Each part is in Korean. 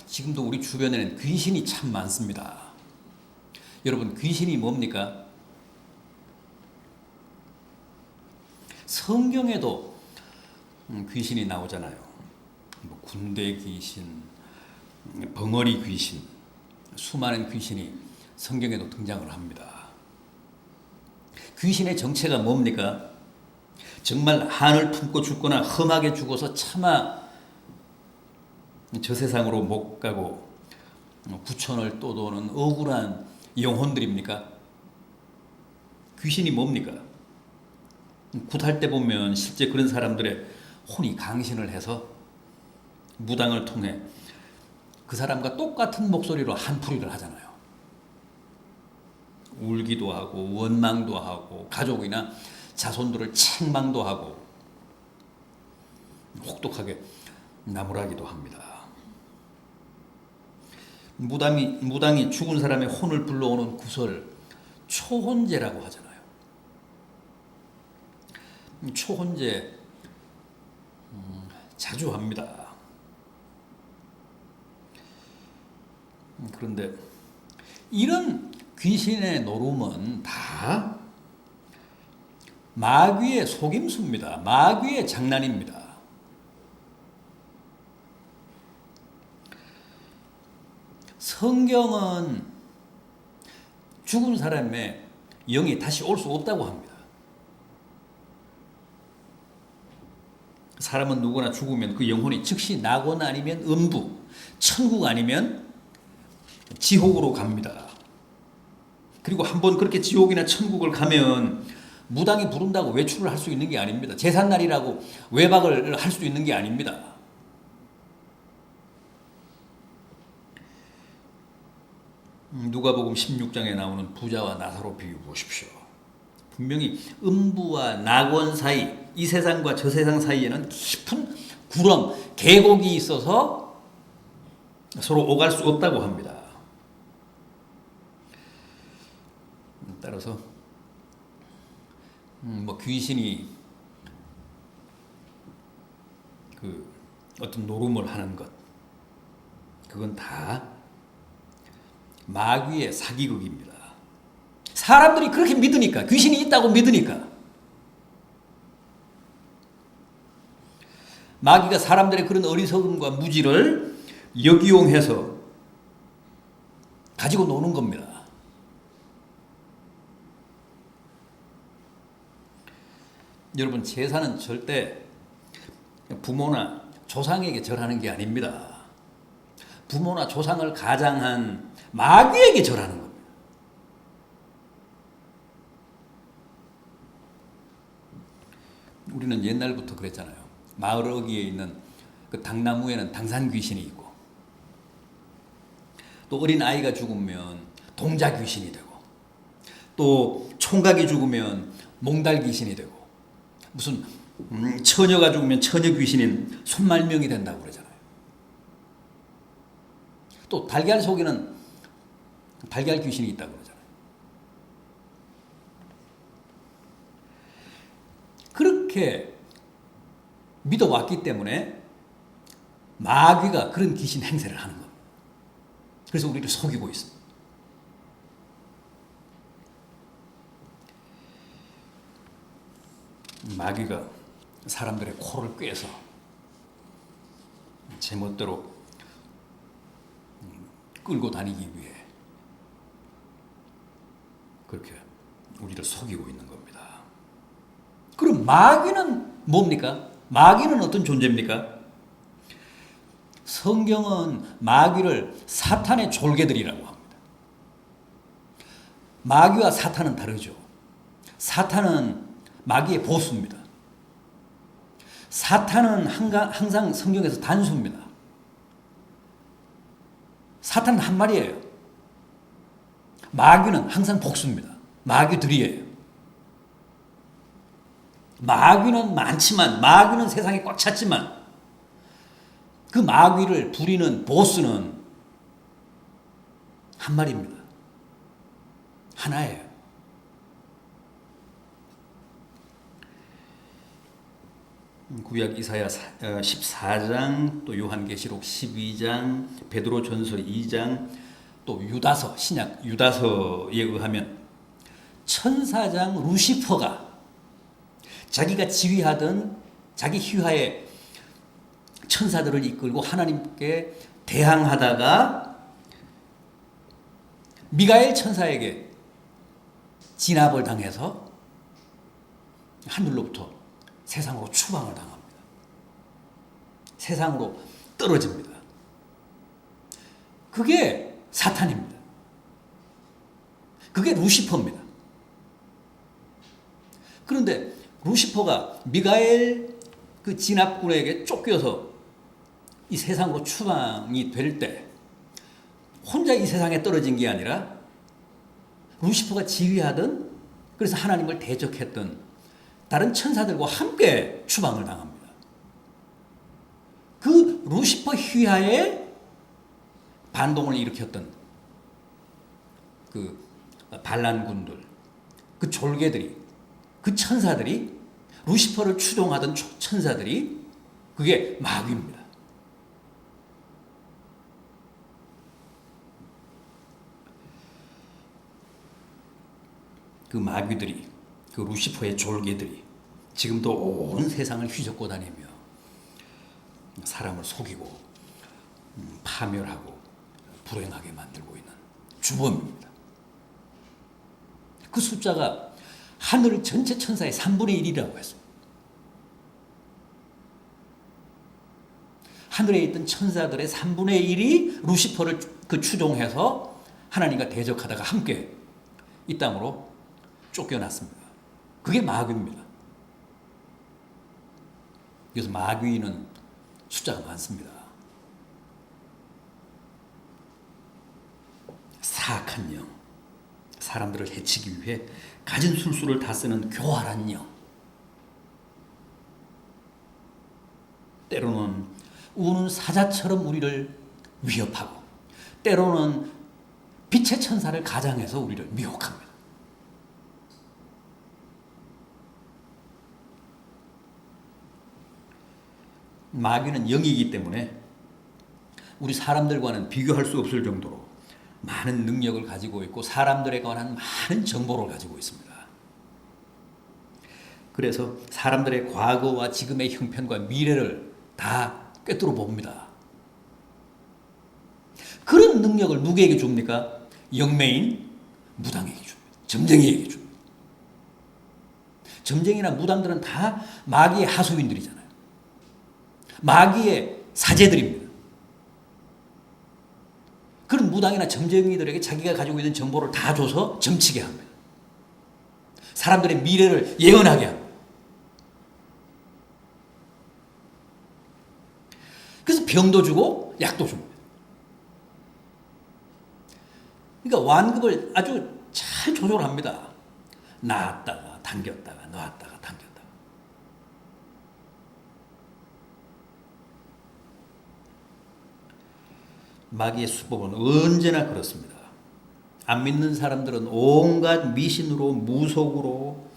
지금도 우리 주변에는 귀신이 참 많습니다. 여러분, 귀신이 뭡니까? 성경에도 귀신이 나오잖아요. 뭐 군대 귀신, 벙어리 귀신, 수많은 귀신이 성경에도 등장을 합니다. 귀신의 정체가 뭡니까? 정말 한을 품고 죽거나 험하게 죽어서 차마 저 세상으로 못 가고 부천을 떠도는 억울한 영혼들입니까? 귀신이 뭡니까? 굿할 때 보면 실제 그런 사람들의 혼이 강신을 해서 무당을 통해 그 사람과 똑같은 목소리로 한풀이를 하잖아요. 울기도 하고 원망도 하고 가족이나 자손들을 책망도 하고 혹독하게 나무라기도 합니다. 무당이 죽은 사람의 혼을 불러오는 구설, 초혼제라고 하잖아요. 초혼제 자주 합니다. 그런데 이런 귀신의 노름은 다 마귀의 속임수입니다. 마귀의 장난입니다. 성경은 죽은 사람의 영이 다시 올 수 없다고 합니다. 사람은 누구나 죽으면 그 영혼이 즉시 낙원 아니면 음부, 천국 아니면 지옥으로 갑니다. 그리고 한번 그렇게 지옥이나 천국을 가면 무당이 부른다고 외출을 할 수 있는 게 아닙니다. 제삿날이라고 외박을 할 수 있는 게 아닙니다. 누가복음 16장에 나오는 부자와 나사로 비유 보십시오. 분명히 음부와 낙원 사이, 이 세상과 저 세상 사이에는 깊은 구렁, 계곡이 있어서 서로 오갈 수 없다고 합니다. 따라서 귀신이 어떤 노름을 하는 것, 그건 다 마귀의 사기극입니다. 사람들이 그렇게 믿으니까, 귀신이 있다고 믿으니까, 마귀가 사람들의 그런 어리석음과 무지를 역이용해서 가지고 노는 겁니다. 여러분, 제사는 절대 부모나 조상에게 절하는 게 아닙니다. 부모나 조상을 가장한 마귀에게 절하는 겁니다. 우리는 옛날부터 그랬잖아요. 마을 어귀에 있는 그 당나무에는 당산 귀신이 있고, 또 어린 아이가 죽으면 동자 귀신이 되고, 또 총각이 죽으면 몽달 귀신이 되고, 무슨 처녀가 죽으면 처녀 귀신인 손말명이 된다고 그러잖아요. 또 달걀 속에는 달걀 귀신이 있다고 그러잖아요. 그렇게 믿어왔기 때문에 마귀가 그런 귀신 행세를 하는 겁니다. 그래서 우리를 속이고 있습니다. 마귀가 사람들의 코를 꿰서 제멋대로 끌고 다니기 위해 그렇게 우리를 속이고 있는 겁니다. 그럼 마귀는 뭡니까? 마귀는 어떤 존재입니까? 성경은 마귀를 사탄의 졸개들이라고 합니다. 마귀와 사탄은 다르죠. 사탄은 마귀의 보수입니다. 사탄은 항상 성경에서 단수입니다. 사탄은 한 마리예요. 마귀는 항상 복수입니다. 마귀들이에요. 마귀는 많지만, 마귀는 세상에 꽉 찼지만, 그 마귀를 부리는 보스는 한 마리입니다. 하나예요. 구약 이사야 14장, 또 요한계시록 12장, 베드로전서 2장, 또 유다서, 신약 유다서에 의하면 천사장 루시퍼가 자기가 지휘하던 자기 휘하의 천사들을 이끌고 하나님께 대항하다가 미가엘 천사에게 진압을 당해서 하늘로부터 세상으로 추방을 당합니다. 세상으로 떨어집니다. 그게 사탄입니다. 그게 루시퍼입니다. 그런데 루시퍼가 미가엘 그 진압군에게 쫓겨서 이 세상으로 추방이 될 때 혼자 이 세상에 떨어진 게 아니라 루시퍼가 지휘하던, 그래서 하나님을 대적했던 다른 천사들과 함께 추방을 당합니다. 그 루시퍼 휘하에 반동을 일으켰던 그 반란군들, 그 졸개들이, 그 천사들이, 루시퍼를 추종하던 천사들이, 그게 마귀입니다. 그 마귀들이, 그 루시퍼의 졸개들이 지금도 온 세상을 휘젓고 다니며 사람을 속이고 파멸하고 불행하게 만들고 있는 주범입니다. 그 숫자가 하늘 전체 천사의 3분의 1이라고 했습니다. 하늘에 있던 천사들의 3분의 1이 루시퍼를 추종해서 하나님과 대적하다가 함께 이 땅으로 쫓겨났습니다. 그게 마귀입니다. 그래서 마귀는 숫자가 많습니다. 사악한 영, 사람들을 해치기 위해 가진 술수를 다 쓰는 교활한 영, 때로는 우는 사자처럼 우리를 위협하고, 때로는 빛의 천사를 가장해서 우리를 미혹합니다. 마귀는 영이기 때문에 우리 사람들과는 비교할 수 없을 정도로 많은 능력을 가지고 있고 사람들에 관한 많은 정보를 가지고 있습니다. 그래서 사람들의 과거와 지금의 형편과 미래를 다 꿰뚫어 봅니다. 그런 능력을 누구에게 줍니까? 영매인 무당에게 줍니다. 점쟁이에게 줍니다. 점쟁이나 무당들은 다 마귀의 하수인들이잖아요. 마귀의 사제들입니다. 그런 무당이나 점쟁이들에게 자기가 가지고 있는 정보를 다 줘서 점치게 합니다. 사람들의 미래를 예언하게 합니다. 그래서 병도 주고 약도 줍니다. 그러니까 완급을 아주 잘 조절합니다. 나았다가 당겼다가 놨다가 당겼다가. 마귀의 수법은 언제나 그렇습니다. 안 믿는 사람들은 온갖 미신으로, 무속으로,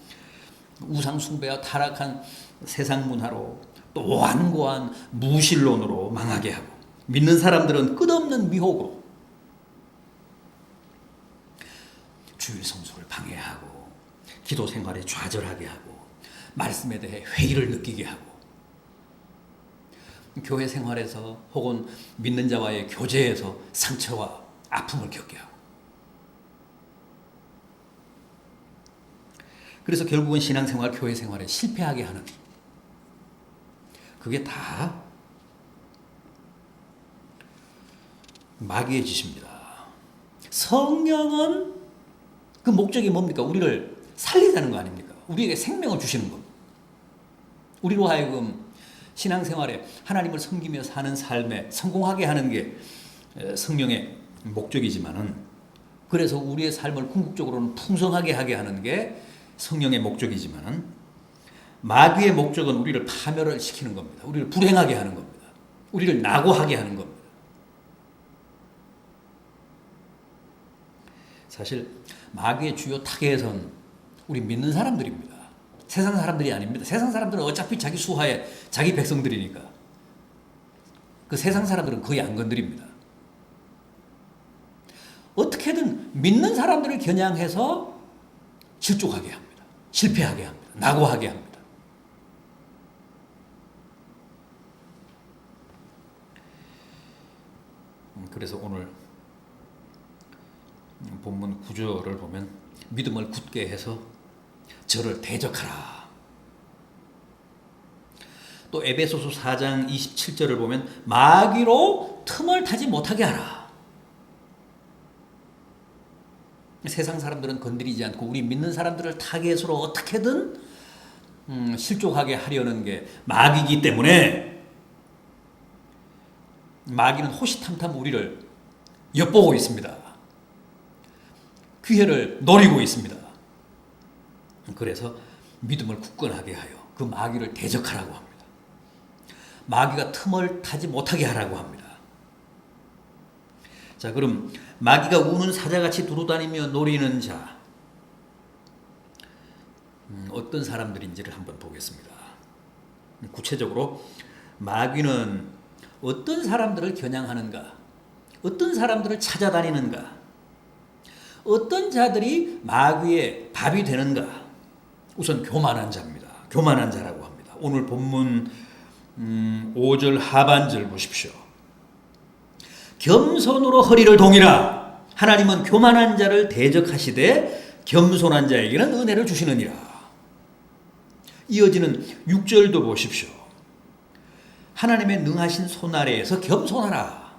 우상숭배와 타락한 세상 문화로, 또 완고한 무신론으로 망하게 하고, 믿는 사람들은 끝없는 미혹으로 주일 성수를 방해하고, 기도 생활에 좌절하게 하고, 말씀에 대해 회의를 느끼게 하고, 교회 생활에서 혹은 믿는 자와의 교제에서 상처와 아픔을 겪게 하고, 그래서 결국은 신앙생활, 교회 생활에 실패하게 하는, 그게 다 마귀의 짓입니다. 성령은 그 목적이 뭡니까? 우리를 살리자는 거 아닙니까? 우리에게 생명을 주시는 겁니다. 우리로 하여금 신앙생활에 하나님을 섬기며 사는 삶에 성공하게 하는 게 성령의 목적이지만은, 그래서 우리의 삶을 궁극적으로는 풍성하게 하게 하는 게 성령의 목적이지만은, 마귀의 목적은 우리를 파멸을 시키는 겁니다. 우리를 불행하게 하는 겁니다. 우리를 낙오하게 하는 겁니다. 사실 마귀의 주요 타겟은 우리 믿는 사람들입니다. 세상 사람들이 아닙니다. 세상 사람들은 어차피 자기 수하에 자기 백성들이니까 그 세상 사람들은 거의 안 건드립니다. 어떻게든 믿는 사람들을 겨냥해서 실족하게 합니다. 실패하게 합니다. 낙오하게 합니다. 그래서 오늘 본문 9절을 보면 믿음을 굳게 해서 저를 대적하라. 또 에베소서 4장 27절을 보면 마귀로 틈을 타지 못하게 하라. 세상 사람들은 건드리지 않고 우리 믿는 사람들을 타겟으로 어떻게든 실족하게 하려는 게 마귀이기 때문에 마귀는 호시탐탐 우리를 엿보고 있습니다. 기회를 노리고 있습니다. 그래서 믿음을 굳건하게 하여 그 마귀를 대적하라고 합니다. 마귀가 틈을 타지 못하게 하라고 합니다. 자, 그럼 마귀가 우는 사자같이 두루다니며 노리는 자 어떤 사람들인지를 한번 보겠습니다. 구체적으로 마귀는 어떤 사람들을 겨냥하는가? 어떤 사람들을 찾아다니는가? 어떤 자들이 마귀의 밥이 되는가? 우선 교만한 자입니다. 교만한 자라고 합니다. 오늘 본문 5절 하반절 보십시오. 겸손으로 허리를 동이라. 하나님은 교만한 자를 대적하시되 겸손한 자에게는 은혜를 주시느니라. 이어지는 6절도 보십시오. 하나님의 능하신 손아래에서 겸손하라.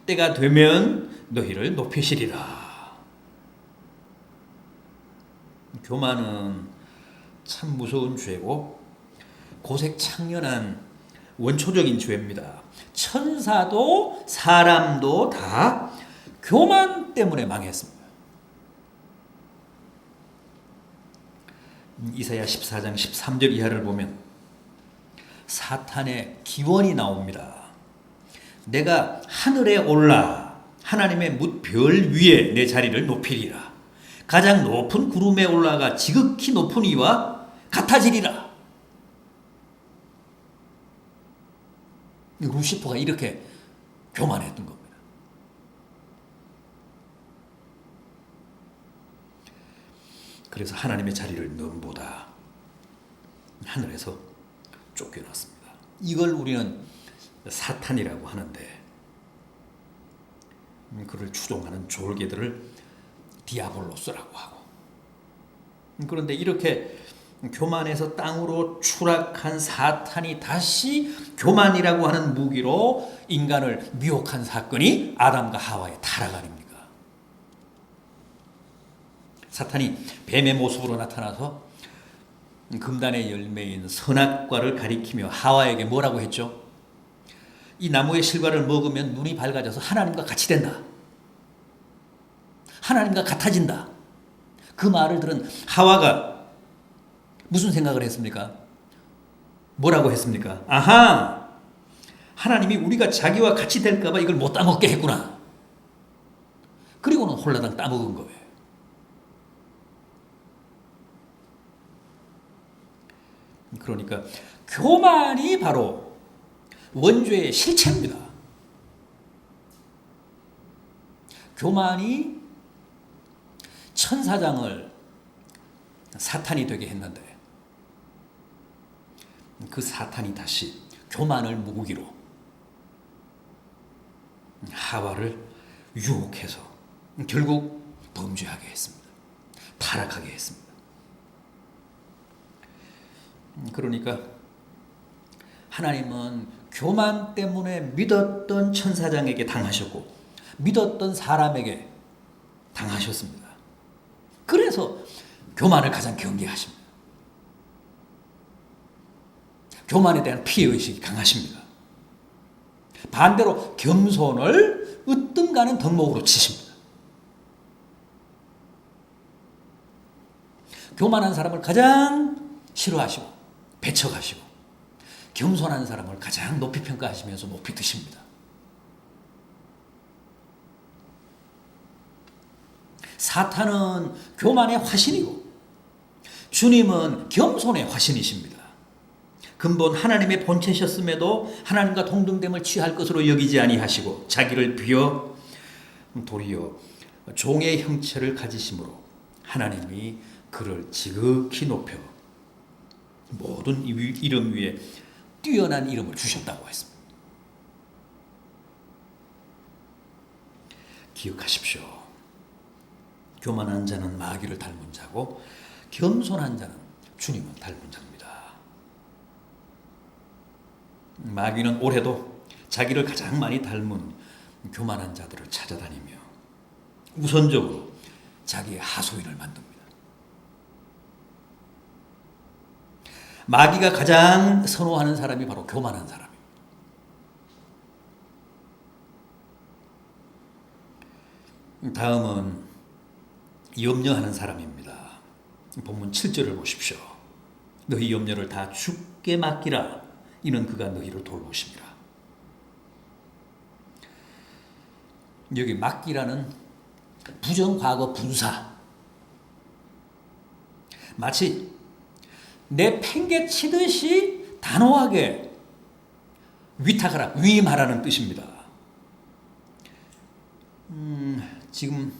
때가 되면 너희를 높이시리라. 교만은 참 무서운 죄고 고색창렬한 원초적인 죄입니다. 천사도 사람도 다 교만 때문에 망했습니다. 이사야 14장 13절 이하를 보면 사탄의 기원이 나옵니다. 내가 하늘에 올라 하나님의 뭇별 위에 내 자리를 높이리라. 가장 높은 구름에 올라가 지극히 높은 이와 같아지리라. 루시퍼가 이렇게 교만했던 겁니다. 그래서 하나님의 자리를 넘보다 하늘에서 쫓겨났습니다. 이걸 우리는 사탄이라고 하는데 그를 추종하는 졸개들을 디아볼로스라고 하고, 그런데 이렇게 교만에서 땅으로 추락한 사탄이 다시 교만이라고 하는 무기로 인간을 미혹한 사건이 아담과 하와의 타락 아닙니까? 사탄이 뱀의 모습으로 나타나서 금단의 열매인 선악과를 가리키며 하와에게 뭐라고 했죠? 이 나무의 실과를 먹으면 눈이 밝아져서 하나님과 같이 된다. 하나님과 같아진다. 그 말을 들은 하와가 무슨 생각을 했습니까? 뭐라고 했습니까? 아하! 하나님이 우리가 자기와 같이 될까 봐 이걸 못 따먹게 했구나. 그리고는 홀라당 따먹은 거예요. 그러니까 교만이 바로 원죄의 실체입니다. 교만이 천사장을 사탄이 되게 했는데 그 사탄이 다시 교만을 무기로 하와를 유혹해서 결국 범죄하게 했습니다. 타락하게 했습니다. 그러니까 하나님은 교만 때문에 믿었던 천사장에게 당하셨고 믿었던 사람에게 당하셨습니다. 그래서 교만을 가장 경계하십니다. 교만에 대한 피해의식이 강하십니다. 반대로 겸손을 으뜸가는 덕목으로 치십니다. 교만한 사람을 가장 싫어하시고 배척하시고 겸손한 사람을 가장 높이 평가하시면서 높이 드십니다. 사탄은 교만의 화신이고 주님은 겸손의 화신이십니다. 근본 하나님의 본체셨음에도 하나님과 동등됨을 취할 것으로 여기지 아니하시고 자기를 비어 도리어 종의 형체를 가지심으로 하나님이 그를 지극히 높여 모든 이름 위에 뛰어난 이름을 주셨다고 했습니다. 기억하십시오. 교만한 자는 마귀를 닮은 자고 겸손한 자는 주님을 닮은 자입니다. 마귀는 올해도 자기를 가장 많이 닮은 교만한 자들을 찾아다니며 우선적으로 자기의 하소연을 만듭니다. 마귀가 가장 선호하는 사람이 바로 교만한 사람입니다. 다음은 염려하는 사람입니다. 본문 7절을 보십시오. 너희 염려를 다 주께 맡기라. 이는 그가 너희를 돌보심이라. 여기 맡기라는 부정과거 분사. 마치 내팽개치듯이 단호하게 위탁하라, 위임하라는 뜻입니다. 지금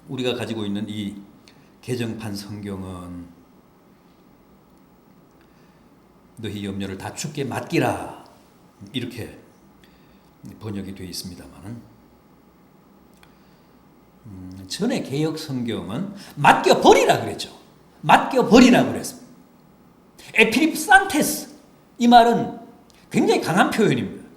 우리가 가지고 있는 이 개정판 성경은 너희 염려를 다 주께 맡기라 이렇게 번역이 되어 있습니다만 전에 개역 성경은 맡겨버리라 그랬죠. 맡겨버리라 그랬습니다. 에피립산테스 이 말은 굉장히 강한 표현입니다.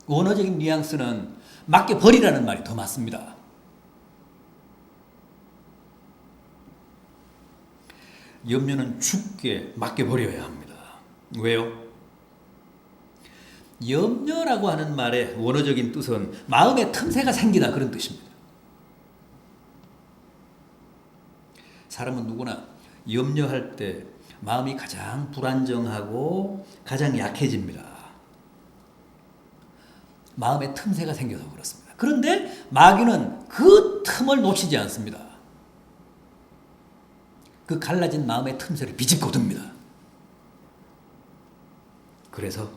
원어적인 뉘앙스는 맡겨버리라는 말이 더 맞습니다. 염려는 주께 맡겨버려야 합니다. 왜요? 염려라고 하는 말의 원어적인 뜻은 마음에 틈새가 생기다 그런 뜻입니다. 사람은 누구나 염려할 때 마음이 가장 불안정하고 가장 약해집니다. 마음에 틈새가 생겨서 그렇습니다. 그런데 마귀는 그 틈을 놓치지 않습니다. 그 갈라진 마음의 틈새를 비집고 듭니다. 그래서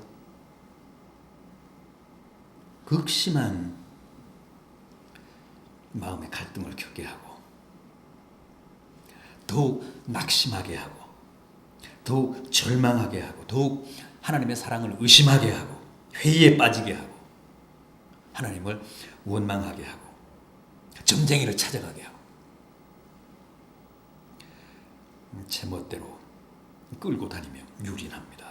극심한 마음의 갈등을 겪게 하고 더욱 낙심하게 하고 더욱 절망하게 하고 더욱 하나님의 사랑을 의심하게 하고 회의에 빠지게 하고 하나님을 원망하게 하고 점쟁이를 찾아가게 하고 제멋대로 끌고 다니며 유린합니다.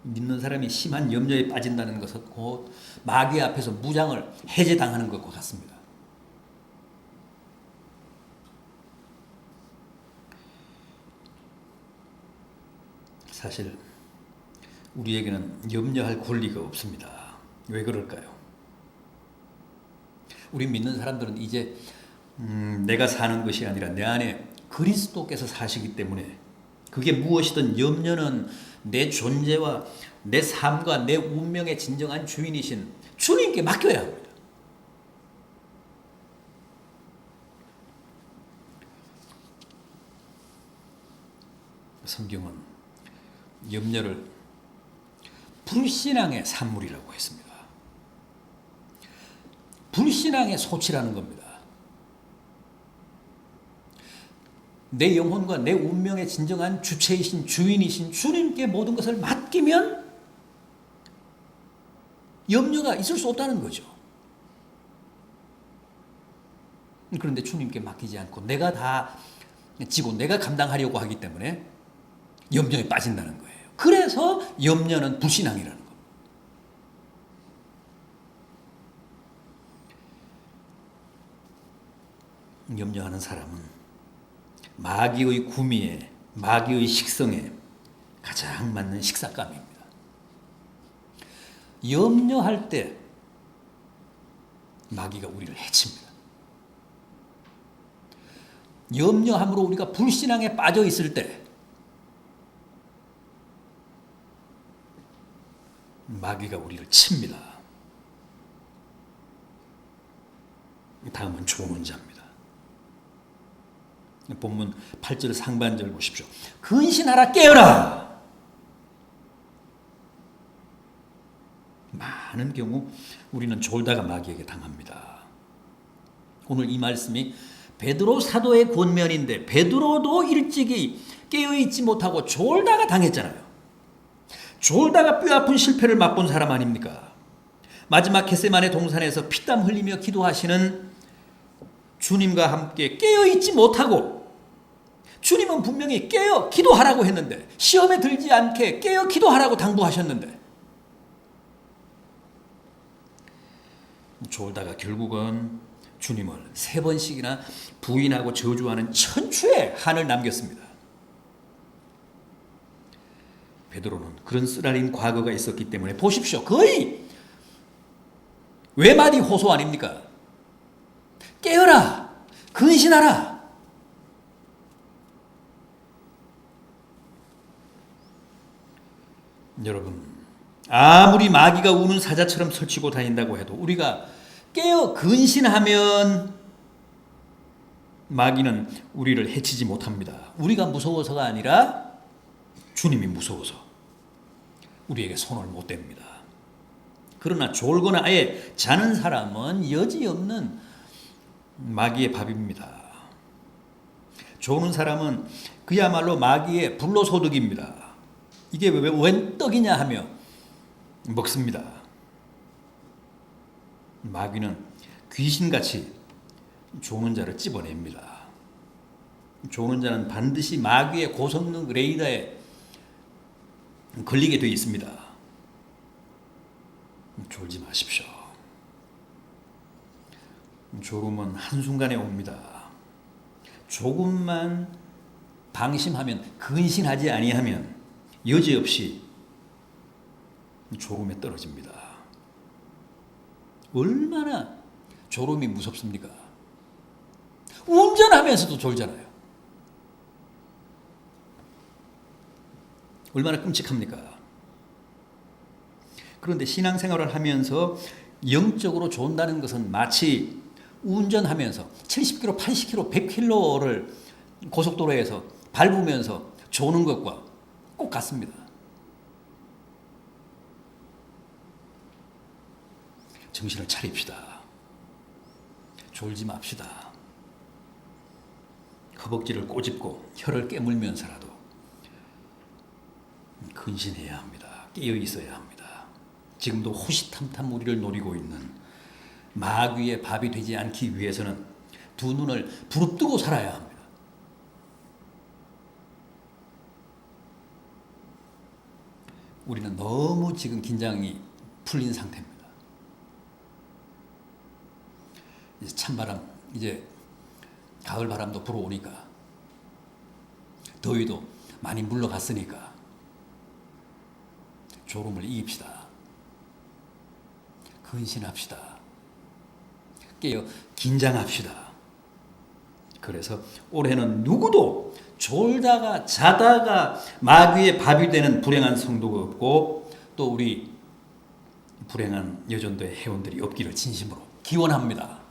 믿는 사람이 심한 염려에 빠진다는 것은 곧 마귀 앞에서 무장을 해제당하는 것과 같습니다. 사실 우리에게는 염려할 권리가 없습니다. 왜 그럴까요? 우리 믿는 사람들은 이제 내가 사는 것이 아니라 내 안에 그리스도께서 사시기 때문에 그게 무엇이든 염려는 내 존재와 내 삶과 내 운명의 진정한 주인이신 주님께 맡겨야 합니다. 성경은 염려를 불신앙의 산물이라고 했습니다. 불신앙의 소치라는 겁니다. 내 영혼과 내 운명의 진정한 주체이신 주인이신 주님께 모든 것을 맡기면 염려가 있을 수 없다는 거죠. 그런데 주님께 맡기지 않고 내가 다 지고 내가 감당하려고 하기 때문에 염려에 빠진다는 거예요. 그래서 염려는 불신앙이라는 겁니다. 염려하는 사람은 마귀의 구미에 마귀의 식성에 가장 맞는 식사감입니다. 염려할 때 마귀가 우리를 해칩니다. 염려함으로 우리가 불신앙에 빠져 있을 때 마귀가 우리를 칩니다. 다음은 조언자입니다. 본문 8절 상반절 보십시오. 근신하라 깨어라. 많은 경우 우리는 졸다가 마귀에게 당합니다. 오늘 이 말씀이 베드로 사도의 권면인데 베드로도 일찍이 깨어있지 못하고 졸다가 당했잖아요. 졸다가 뼈아픈 실패를 맛본 사람 아닙니까? 마지막 겟세마네 동산에서 피땀 흘리며 기도하시는 주님과 함께 깨어있지 못하고, 주님은 분명히 깨어 기도하라고 했는데, 시험에 들지 않게 깨어 기도하라고 당부하셨는데, 졸다가 결국은 주님을 3번씩이나 부인하고 저주하는 천추의 한을 남겼습니다. 베드로는 그런 쓰라린 과거가 있었기 때문에 보십시오. 거의 외마디 호소 아닙니까? 깨어라, 근신하라. 여러분, 아무리 마귀가 우는 사자처럼 설치고 다닌다고 해도 우리가 깨어 근신하면 마귀는 우리를 해치지 못합니다. 우리가 무서워서가 아니라 주님이 무서워서 우리에게 손을 못 댑니다. 그러나 졸거나 아예 자는 사람은 여지없는 마귀의 밥입니다. 조는 사람은 그야말로 마귀의 불로소득입니다. 이게 웬 떡이냐 하며 먹습니다. 마귀는 귀신같이 조는 자를 찝어냅니다. 조는 자는 반드시 마귀의 고성능 레이더에 걸리게 되어 있습니다. 졸지 마십시오. 졸음은 한순간에 옵니다. 조금만 방심하면, 근신하지 아니하면 여지없이 졸음에 떨어집니다. 얼마나 졸음이 무섭습니까? 운전하면서도 졸잖아요. 얼마나 끔찍합니까? 그런데 신앙생활을 하면서 영적으로 존다는 것은 마치 운전하면서 70km, 80km, 100km를 고속도로에서 밟으면서 조는 것과 꼭 같습니다. 정신을 차립시다. 졸지 맙시다. 허벅지를 꼬집고 혀를 깨물면서라도 근신해야 합니다. 깨어 있어야 합니다. 지금도 호시탐탐 우리를 노리고 있는 마귀의 밥이 되지 않기 위해서는 두 눈을 부릅뜨고 살아야 합니다. 우리는 너무 지금 긴장이 풀린 상태입니다. 이제 찬바람, 이제 가을 바람도 불어오니까, 더위도 많이 물러갔으니까 졸음을 이깁시다. 근신합시다. 깨어 긴장합시다. 그래서 올해는 누구도 졸다가 자다가 마귀의 밥이 되는 불행한 성도가 없고, 또 우리 불행한 여전도의 회원들이 없기를 진심으로 기원합니다.